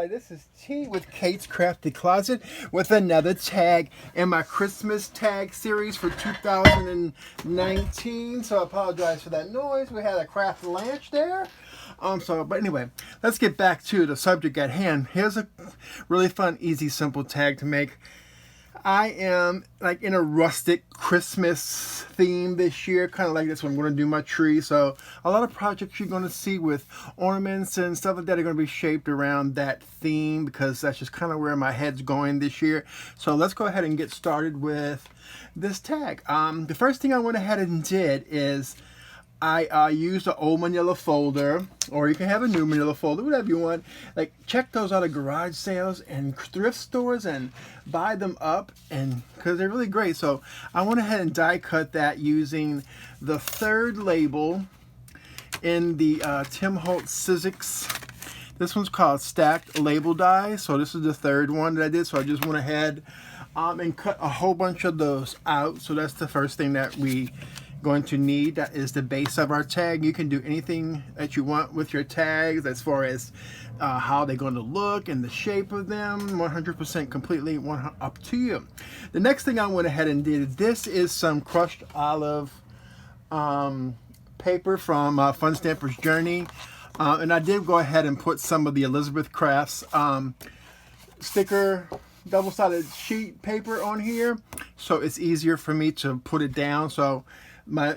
everybody, this is T with Kate's Crafty Closet with another tag in my Christmas tag series for 2019. So I apologize for that noise. We had a craft lunch there. But anyway, let's get back to the subject at hand. Here's a really fun, easy, simple tag to make. I am like in a rustic Christmas theme this year, kind of like this one. I'm going to do my tree. So a lot of projects you're going to see with ornaments and stuff like that are going to be shaped around that theme because that's just kind of where my head's going this year. So let's go ahead and get started with this tag. The first thing I went ahead and did is I used an old manila folder, or you can have a new manila folder, whatever you want. Like, check those out of garage sales and thrift stores and buy them up, and because they're really great. So I went ahead and die cut that using the third label in the Timholtz Sizzix. This one's called Stacked Label Die. So this is the third one that I did. So I just went ahead and cut a whole bunch of those out. So that's the first thing that we going to need. That is the base of our tag. You can do anything that you want with your tags as far as how they're going to look and the shape of them. 100% completely up to you. The next thing I went ahead and did, this is some crushed olive paper from Fun Stamper's Journey, and I did go ahead and put some of the Elizabeth Crafts sticker double-sided sheet paper on here, so it's easier for me to put it down. So I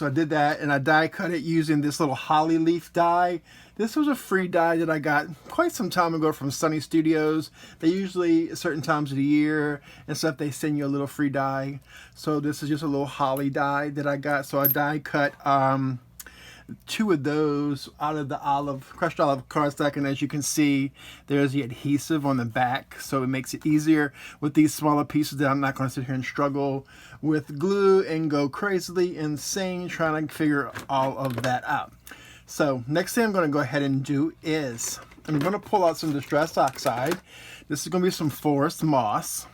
did that, and I die cut it using this little holly leaf die. This was a free die that I got quite some time ago from sunnystudios. They usually, at certain times of the year and stuff, they send you a little free die. So this is just a little holly die that I got. So I die cut two of those out of the crushed olive cardstock, and as you can see, there's the adhesive on the back, so it makes it easier with these smaller pieces that I'm not going to sit here and struggle with glue and go crazily insane trying to figure all of that out. So next thing I'm going to go ahead and do is I'm going to pull out some distressoxide. This is going to be some forest moss,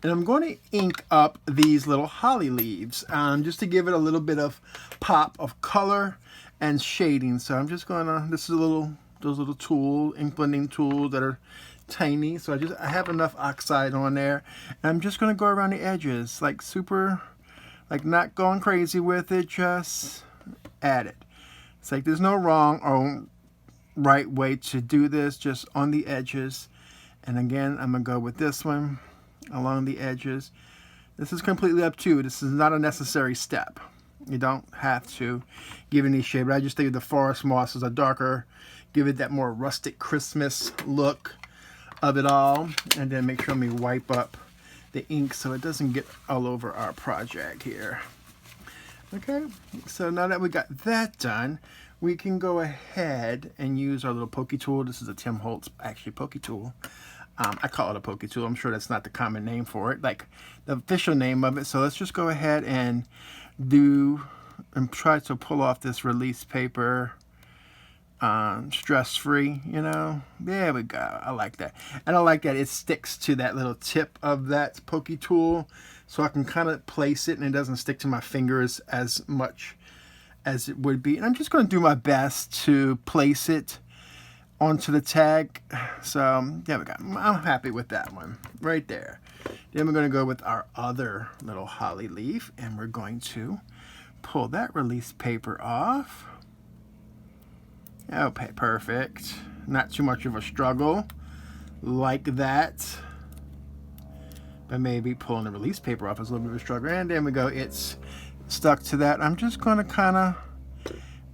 and I'm going to ink up these little holly leaves just to give it a little bit of pop of color and shading. So I'm just gonna, this is those little ink blending tools that are tiny. So I have enough oxide on there, and I'm just gonna go around the edges, like super, like not going crazy with it, just add it. It's like there's no wrong or right way to do this, just on the edges. And again, I'm gonna go with this one along the edges. This is completely up to you. This is not a necessary step. You don't have to give any shade, but I just think the forest mosses are darker, give it that more rustic Christmas look of it all. And then make sure we wipe up the ink so it doesn't get all over our project here. Okay, so now that we got that done, we can go ahead and use our little pokey tool. This is a Timholtz, actually, pokey tool. I call it a pokey tool. I'm sure that's not the common name for it, like the official name of it. So let's just go ahead and try to pull off this release paper stress-free, you know. There we go. I like that. And I like that it sticks to that little tip of that pokey tool, so I can kind of place it and it doesn't stick to my fingers as much as it would be. And I'm just going to do my best to place it onto the tag. So there we go. I'm happy with that one right there. Then we're going to go with our other little holly leaf, and we're going to pull that release paper off. Okay, perfect. Not too much of a struggle like that, but maybe pulling the release paper off is a little bit of a struggle. And then we go, it's stuck to that. I'm just going to kind of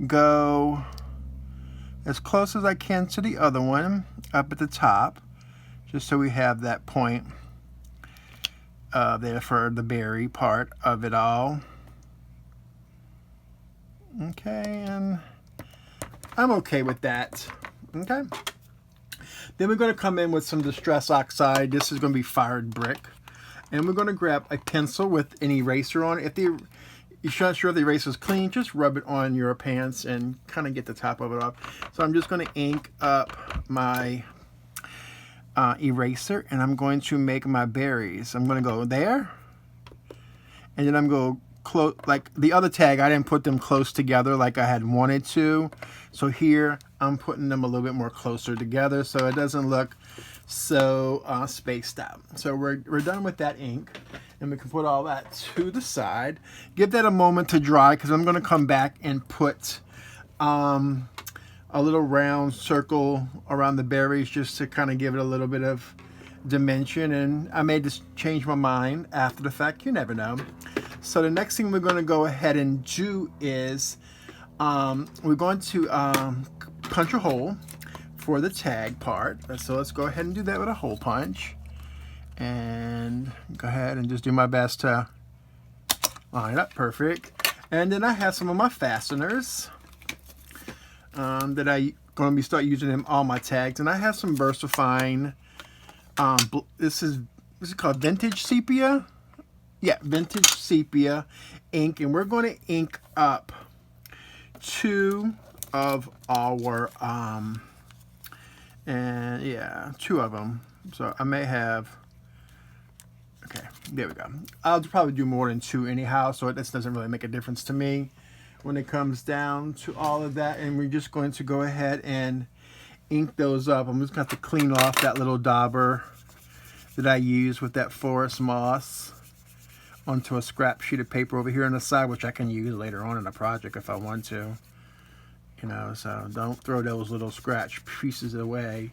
go as close as I can to the other one up at the top, just so we have that point there for the berry part of it all. Okay, and I'm okay with that. Okay, then we're going to come in with some Distress Oxide. This is going to be fired brick, and we're going to grab a pencil with an eraser on it. If you're not sure if the eraser is clean, just rub it on your pants and kind of get the top of it off. So I'm just going to ink up my eraser, and I'm going to make my berries. I'm going to go there, and then I'm going to close, like the other tag, I didn't put them close together like I had wanted to. So here I'm putting them a little bit more closer together so it doesn't look so spaced out. So we're done with that ink, and we can put all that to the side. Give that a moment to dry, because I'm going to come back and put a little round circle around the berries just to kind of give it a little bit of dimension. And I may just change my mind after the fact. You never know. So the next thing we're going to go ahead and do is we're going to punch a hole for the tag part. So let's go ahead and do that with a hole punch, and go ahead and just do my best to line it up perfect. And then I have some of my fasteners that I'm going to start using in all my tags, and I have some VersaFine. This is called Vintage Sepia. Yeah, Vintage Sepia ink, and we're going to ink up 2 of our and yeah, 2 of them. So I may have, okay, there we go. I'll probably do more than 2 anyhow, so this doesn't really make a difference to me when it comes down to all of that. And we're just going to go ahead and ink those up. I'm just going to have to clean off that little dauber that I used with that forest moss onto a scrap sheet of paper over here on the side, which I can use later on in a project if I want to. You know, so don't throw those little scratch pieces away.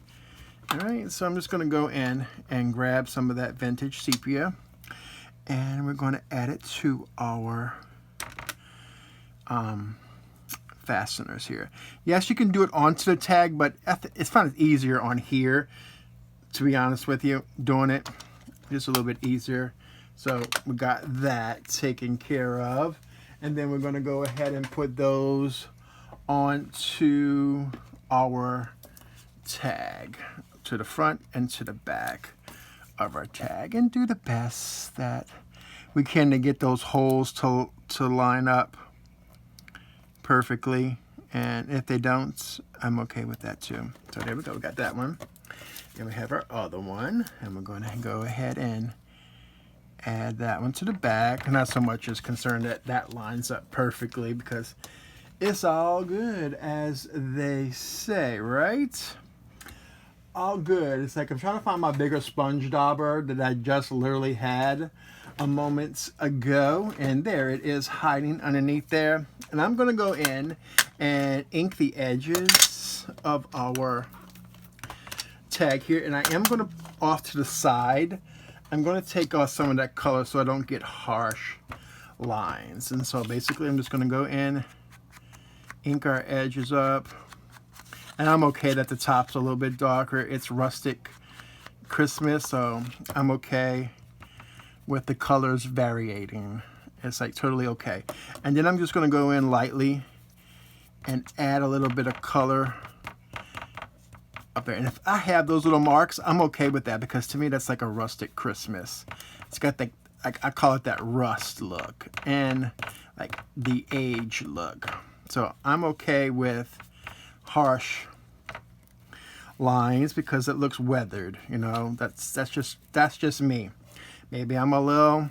All right, so I'm just going to go in and grab some of that Vintage Sepia, and we're going to add it to our fasteners here. Yes, you can do it onto the tag, but it's kind of easier on here, to be honest with you, doing it just a little bit easier. So we got that taken care of, and then we're going to go ahead and put those onto our tag, to the front and to the back of our tag, and do the best that we can to get those holes to line up perfectly. And if they don't, I'm okay with that too. So there we go, we got that one. Then we have our other one, and we're going to go ahead and add that one to the back. Not so much as concerned that that lines up perfectly, because it's all good, as they say, right? All good. It's like I'm trying to find my bigger sponge dauber that I just literally had a moment ago, and there it is hiding underneath there. And I'm going to go in and ink the edges of our tag here, and I am going to, off to the side, I'm going to take off some of that color so I don't get harsh lines. And so basically I'm just going to go in, ink our edges up, and I'm okay that the top's a little bit darker. It's Rustic Christmas, so I'm okay with the colors varying. It's like totally okay. And then I'm just going to go in lightly and add a little bit of color up there. And if I have those little marks, I'm okay with that, because to me that's like a rustic Christmas. It's got the, I call it that rust look and like the age look. So I'm okay with harsh lines because it looks weathered, you know. That's just me. Maybe I'm a little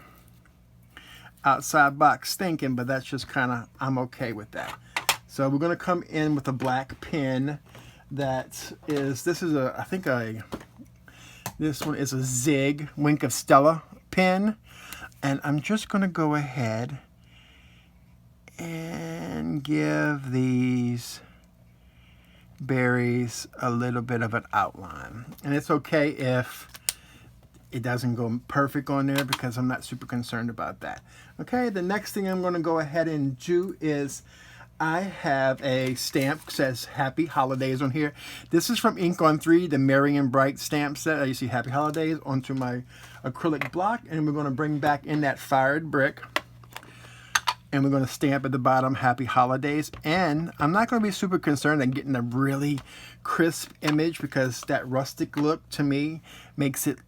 outside box thinking, but that's just kind of, I'm okay with that. So we're going to come in with a black pen that is, this is a, I think this one is a Zig Wink of Stella pen, and I'm just going to go ahead and give these berries a little bit of an outline. And it's okay if it doesn't go perfect on there, because I'm not super concerned about that. Okay, the next thing I'm going to go ahead and do is I have a stamp that says Happy Holidays on here. This is from Ink on 3, the Merry and Bright stamp set. You see Happy Holidays onto my acrylic block, and we're going to bring back in that fired brick, and we're going to stamp at the bottom Happy Holidays. And I'm not going to be super concerned at getting a really crisp image, because that rustic look to me makes it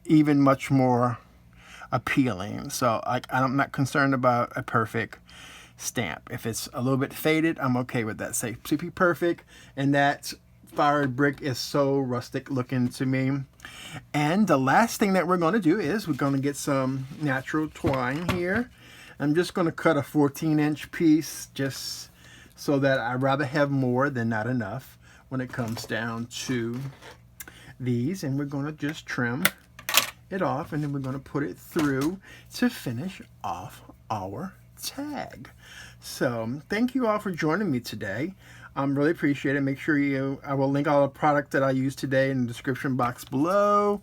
even much more appealing. So I'm not concerned about a perfect stamp. If it's a little bit faded, I'm okay with that. Say CP perfect, and that fired brick is so rustic looking to me. And the last thing that we're going to do is we're going to get some natural twine here. I'm just going to cut a 14-inch piece, just so that I'd rather have more than not enough when it comes down to these, and we're going to just trim it off, and then we're going to put it through to finish off our tag. So thank you all for joining me today. Really appreciate it. Make sure I will link all the products that I used today in the description box below.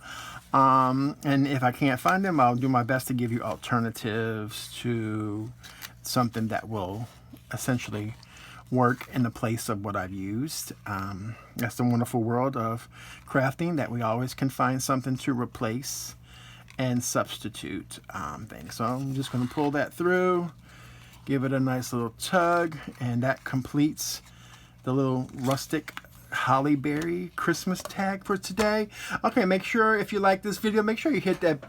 And if I can't find them, I'll do my best to give you alternatives to something that will essentially work in the place of what I've used. That's the wonderful world of crafting, that we always can find something to replace and substitute things. So I'm just going to pull that through, give it a nice little tug, and that completes the little rustic holly berry Christmas tag for today. Okay, make sure if you like this video, make sure you hit that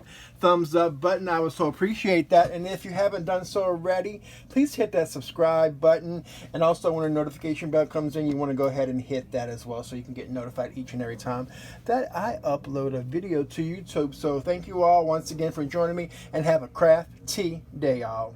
thumbs up button. I would so appreciate that. And if you haven't done so already, please hit that subscribe button. And also when a notification bell comes in, you want to go ahead and hit that as well, so you can get notified each and every time that I upload a video to YouTube. So thank you all once again for joining me, and have a crafty day, y'all.